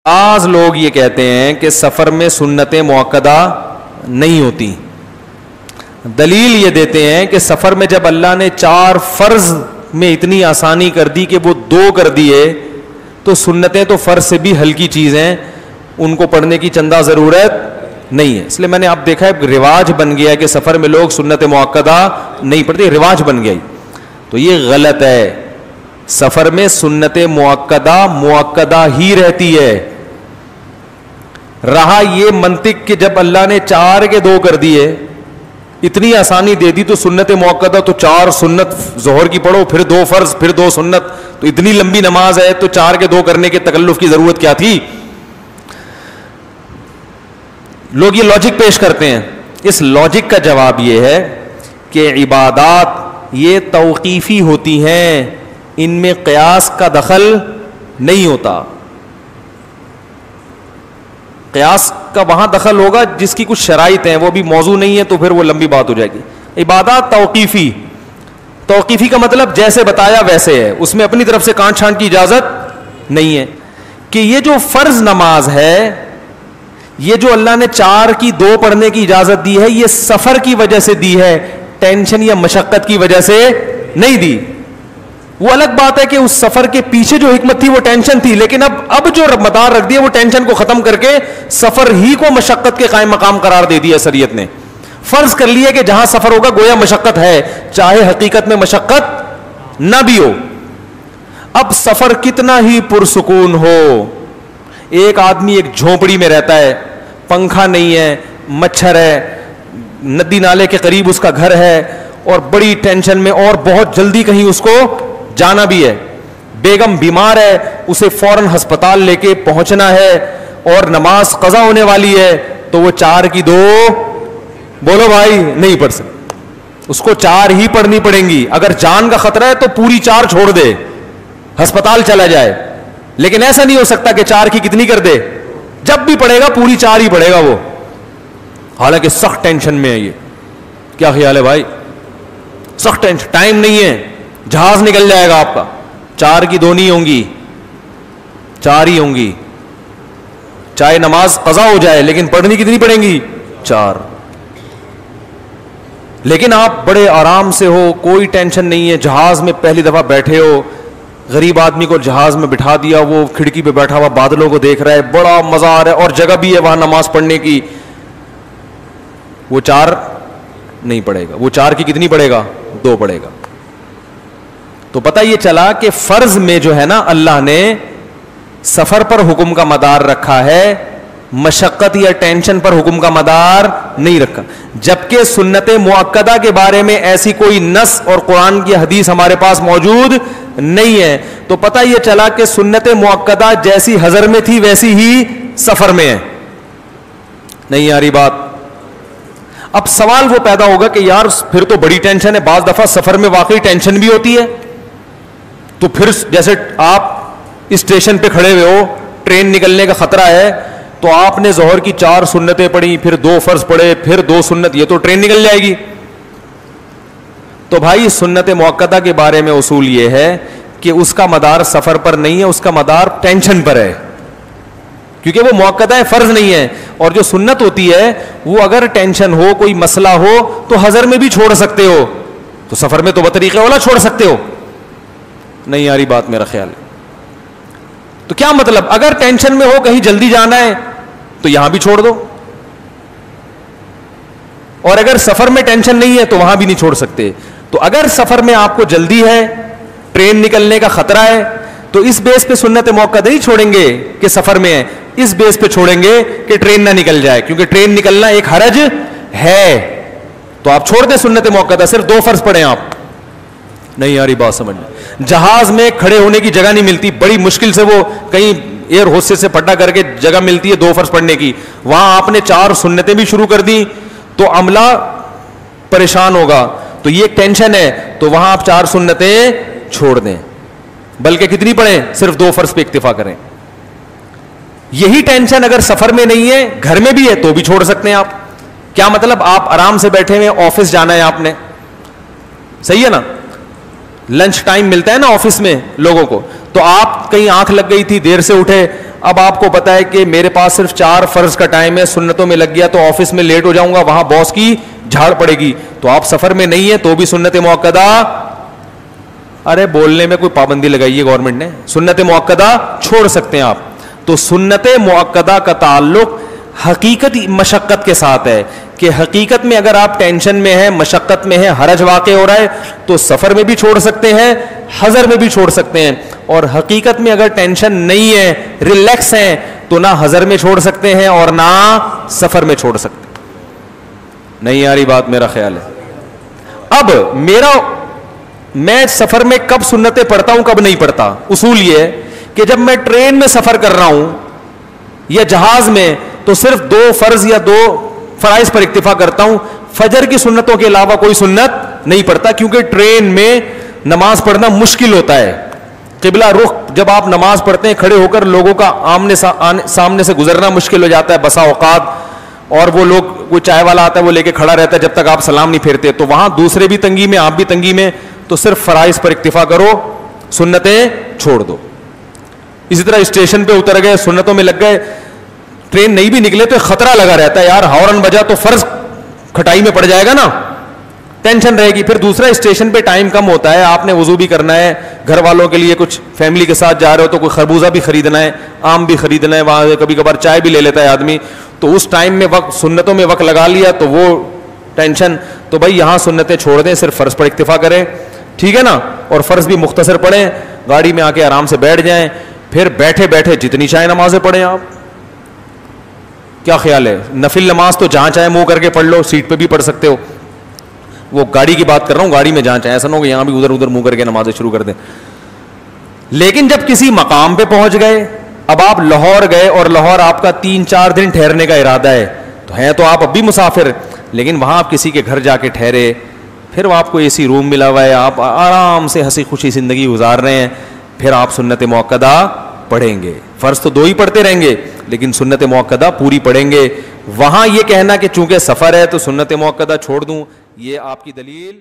بعض لوگ یہ کہتے ہیں کہ سفر میں سنتیں مؤکدہ نہیں ہوتی. دلیل یہ دیتے ہیں کہ سفر میں جب اللہ نے 4 فرض میں اتنی آسانی کر دی کہ وہ 2 کر دیے, تو سنتیں تو فرض سے بھی ہلکی چیزیں, ان کو پڑھنے کی چندہ ضرورت نہیں ہے. اس لیے میں نے اب دیکھا ہے رواج بن گیا ہے کہ سفر میں لوگ سنت مؤکدہ نہیں پڑھتے, رواج بن گیا. تو یہ غلط ہے. سفر میں سنت مؤکدہ ہی رہتی ہے. رہا یہ منطق کہ جب اللہ نے 4 کے 2 کر دیے, اتنی آسانی دے دی, تو سنت مؤکدہ تو 4 سنت ظہر کی پڑھو, پھر 2 فرض, پھر 2 سنت, تو اتنی لمبی نماز ہے تو 4 کے 2 کرنے کے تکلف کی ضرورت کیا تھی؟ لوگ یہ لاجک پیش کرتے ہیں. اس لاجک کا جواب یہ ہے کہ عبادات یہ توقیفی ہوتی ہیں, ان میں قیاس کا دخل نہیں ہوتا. قیاس کا وہاں دخل ہوگا جس کی کچھ شرائط ہیں, وہ بھی موضوع نہیں ہے, تو پھر وہ لمبی بات ہو جائے گی. عبادات توقیفی کا مطلب جیسے بتایا ویسے ہے, اس میں اپنی طرف سے کانٹ چھانٹ کی اجازت نہیں ہے. کہ یہ جو فرض نماز ہے, یہ جو اللہ نے 4 کی 2 پڑھنے کی اجازت دی ہے, یہ سفر کی وجہ سے دی ہے, ٹینشن یا مشقت کی وجہ سے نہیں دی. وہ الگ بات ہے کہ اس سفر کے پیچھے جو حکمت تھی وہ ٹینشن تھی, لیکن اب جو مدار رکھ دیا وہ ٹینشن کو ختم کر کے سفر ہی کو مشقت کے قائم مقام قرار دے دیا شریعت نے. فرض کر لیا کہ جہاں سفر ہوگا گویا مشقت ہے, چاہے حقیقت میں مشقت نہ بھی ہو. اب سفر کتنا ہی پرسکون ہو, ایک آدمی ایک جھونپڑی میں رہتا ہے, پنکھا نہیں ہے, مچھر ہے, ندی نالے کے قریب اس کا گھر ہے, اور بڑی ٹینشن میں, اور بہت جلدی کہیں اس کو جانا بھی ہے, بیگم بیمار ہے, اسے فوراً ہسپتال لے کے پہنچنا ہے, اور نماز قضا ہونے والی ہے, تو وہ 4 کی 2 بولو بھائی نہیں پڑھ سکتے. اس کو 4 ہی پڑھنی پڑیں گی. اگر جان کا خطرہ ہے تو پوری 4 چھوڑ دے, ہسپتال چلا جائے, لیکن ایسا نہیں ہو سکتا کہ 4 کی کتنی کر دے, جب بھی پڑھے گا پوری 4 ہی پڑھے گا وہ, حالانکہ سخت ٹینشن میں ہے. یہ کیا خیال ہے بھائی؟ سخت ٹینشن, ٹائم نہیں ہے, جہاز نکل جائے گا آپ کا. 4 کی 2 نہیں ہوں گی, 4 ہی ہوں گی, چاہے نماز قضا ہو جائے, لیکن پڑھنی کتنی پڑیں گی؟ 4. لیکن آپ بڑے آرام سے ہو, کوئی ٹینشن نہیں ہے, جہاز میں پہلی دفعہ بیٹھے ہو, غریب آدمی کو جہاز میں بٹھا دیا, وہ کھڑکی پہ بیٹھا ہوا بادلوں کو دیکھ رہا ہے, بڑا مزہ آ رہا ہے, اور جگہ بھی ہے وہاں نماز پڑھنے کی. وہ 4 نہیں پڑھے گا, وہ 4 کی کتنی پڑھے گا؟ 2 پڑھے گا. تو پتہ یہ چلا کہ فرض میں جو ہے نا, اللہ نے سفر پر حکم کا مدار رکھا ہے, مشقت یا ٹینشن پر حکم کا مدار نہیں رکھا. جبکہ سنت مؤکدہ کے بارے میں ایسی کوئی نص اور قرآن کی حدیث ہمارے پاس موجود نہیں ہے. تو پتہ یہ چلا کہ سنت مؤکدہ جیسی حضر میں تھی ویسی ہی سفر میں ہے. نہیں یاری بات. اب سوال وہ پیدا ہوگا کہ یار پھر تو بڑی ٹینشن ہے, بعض دفعہ سفر میں واقعی ٹینشن بھی ہوتی ہے, تو پھر جیسے آپ اسٹیشن پہ کھڑے ہوئے ہو, ٹرین نکلنے کا خطرہ ہے, تو آپ نے ظہر کی 4 سنتیں پڑھی, پھر 2 فرض پڑھے, پھر 2 سنت, یہ تو ٹرین نکل جائے گی. تو بھائی سنت مؤکدہ کے بارے میں اصول یہ ہے کہ اس کا مدار سفر پر نہیں ہے, اس کا مدار ٹینشن پر ہے, کیونکہ وہ مؤکدہ ہے, فرض نہیں ہے. اور جو سنت ہوتی ہے وہ اگر ٹینشن ہو, کوئی مسئلہ ہو, تو حضر میں بھی چھوڑ سکتے ہو, تو سفر میں تو بطریقہ اولا چھوڑ سکتے ہو. نہیں یاری بات میرا خیال ہے. تو کیا مطلب, اگر ٹینشن میں ہو, کہیں جلدی جانا ہے, تو یہاں بھی چھوڑ دو, اور اگر سفر میں ٹینشن نہیں ہے تو وہاں بھی نہیں چھوڑ سکتے. تو اگر سفر میں آپ کو جلدی ہے, ٹرین نکلنے کا خطرہ ہے, تو اس بیس پہ سنت مؤکدہ نہیں چھوڑیں گے کہ سفر میں ہے, اس بیس پہ چھوڑیں گے کہ ٹرین نہ نکل جائے, کیونکہ ٹرین نکلنا ایک حرج ہے. تو آپ چھوڑ دیں سنت مؤکدہ, صرف 2 فرض پڑھیں آپ. نہیں یاری بات سمجھنا. جہاز میں کھڑے ہونے کی جگہ نہیں ملتی, بڑی مشکل سے وہ کہیں ایئر ہوسٹس سے پٹا کر کے جگہ ملتی ہے 2 فرض پڑھنے کی, وہاں آپ نے 4 سنتیں بھی شروع کر دی تو عملہ پریشان ہوگا, تو یہ ٹینشن ہے, تو وہاں آپ 4 سنتیں چھوڑ دیں, بلکہ کتنی پڑھیں, صرف 2 فرض پہ اکتفا کریں. یہی ٹینشن اگر سفر میں نہیں ہے, گھر میں بھی ہے, تو بھی چھوڑ سکتے ہیں آپ. کیا مطلب, آپ آرام سے بیٹھے ہوئے, آفس جانا ہے آپ نے, صحیح ہے نا, لنچ ٹائم ملتا ہے نا آفس میں لوگوں کو, تو آپ کہیں آنکھ لگ گئی تھی, دیر سے اٹھے, اب آپ کو پتا ہے کہ میرے پاس صرف 4 فرض کا ٹائم ہے, سنتوں میں لگ گیا تو آفس میں لیٹ ہو جاؤں گا, وہاں باس کی جھاڑ پڑے گی, تو آپ سفر میں نہیں ہے تو بھی سنت موقدہ, ارے بولنے میں کوئی پابندی لگائی ہے گورنمنٹ نے, سنت موقدہ چھوڑ سکتے ہیں آپ. تو سنت موقدہ کا تعلق حقیقت مشقت کے ساتھ ہے کہ حقیقت میں اگر آپ ٹینشن میں ہیں, مشقت میں ہیں, حرج واقع ہو رہا ہے تو سفر میں بھی چھوڑ سکتے ہیں, حضر میں بھی چھوڑ سکتے ہیں, اور حقیقت میں اگر ٹینشن نہیں ہے, ریلیکس ہیں, تو نہ حضر میں چھوڑ سکتے ہیں اور نہ سفر میں چھوڑ سکتے. نہیں آ رہی بات میرا خیال ہے. اب میں سفر میں کب سنتیں پڑھتا ہوں کب نہیں پڑھتا, اصول یہ ہے کہ جب میں ٹرین میں سفر کر رہا ہوں یا جہاز میں تو صرف 2 فرض یا 2 فرائض پر اکتفا کرتا ہوں, فجر کی سنتوں کے علاوہ کوئی سنت نہیں پڑھتا, کیونکہ ٹرین میں نماز پڑھنا مشکل ہوتا ہے. قبلہ رخ جب آپ نماز پڑھتے ہیں کھڑے ہو کر لوگوں کا سامنے سے گزرنا مشکل ہو جاتا ہے بسا اوقات, اور وہ لوگ, کوئی چائے والا آتا ہے وہ لے کے کھڑا رہتا ہے جب تک آپ سلام نہیں پھیرتے, تو وہاں دوسرے بھی تنگی میں, آپ بھی تنگی میں, تو صرف فرائض پر اکتفا کرو, سنتیں چھوڑ دو. اسی طرح اسٹیشن پہ اتر گئے, سنتوں میں لگ گئے, ٹرین نہیں بھی نکلے تو خطرہ لگا رہتا ہے, یار ہارن بجا تو فرض کھٹائی میں پڑ جائے گا نا, ٹینشن رہے گی. پھر دوسرا اسٹیشن پہ ٹائم کم ہوتا ہے, آپ نے وضو بھی کرنا ہے, گھر والوں کے لیے کچھ فیملی کے ساتھ جا رہے ہو تو کوئی خربوزہ بھی خریدنا ہے, آم بھی خریدنا ہے, وہاں کبھی کبھار چائے بھی لے لیتا ہے آدمی, تو اس ٹائم میں وقت سنتوں میں وقت لگا لیا تو وہ ٹینشن. تو بھائی یہاں سنتیں چھوڑ دیں, صرف فرض پر اکتفا کریں, ٹھیک ہے نا, اور فرض بھی مختصر پڑھیں, گاڑی میں آ کے آرام سے بیٹھ جائیں, پھر بیٹھے بیٹھے جتنی چاہے نمازیں پڑھیں. آپ کیا خیال ہے, نفل نماز تو جہاں چاہے منہ کر کے پڑھ لو, سیٹ پہ بھی پڑھ سکتے ہو, وہ گاڑی کی بات کر رہا ہوں, گاڑی میں جہاں چاہے, ایسا نہ ہو کہ یہاں بھی ادھر منہ کر کے نمازیں شروع کر دیں. لیکن جب کسی مقام پہ پہنچ گئے, اب آپ لاہور گئے اور لاہور آپ کا 3-4 دن ٹھہرنے کا ارادہ ہے, تو آپ اب بھی مسافر, لیکن وہاں آپ کسی کے گھر جا کے ٹھہرے, پھر وہ آپ کو اے سی روم ملا ہوا ہے, آپ آرام سے ہنسی خوشی زندگی گزار رہے ہیں, پھر آپ سنت موقدہ پڑھیں گے. فرض تو 2 ہی پڑھتے رہیں گے لیکن سنت موقدہ پوری پڑھیں گے. وہاں یہ کہنا کہ چونکہ سفر ہے تو سنت موقدہ چھوڑ دوں, یہ آپ کی دلیل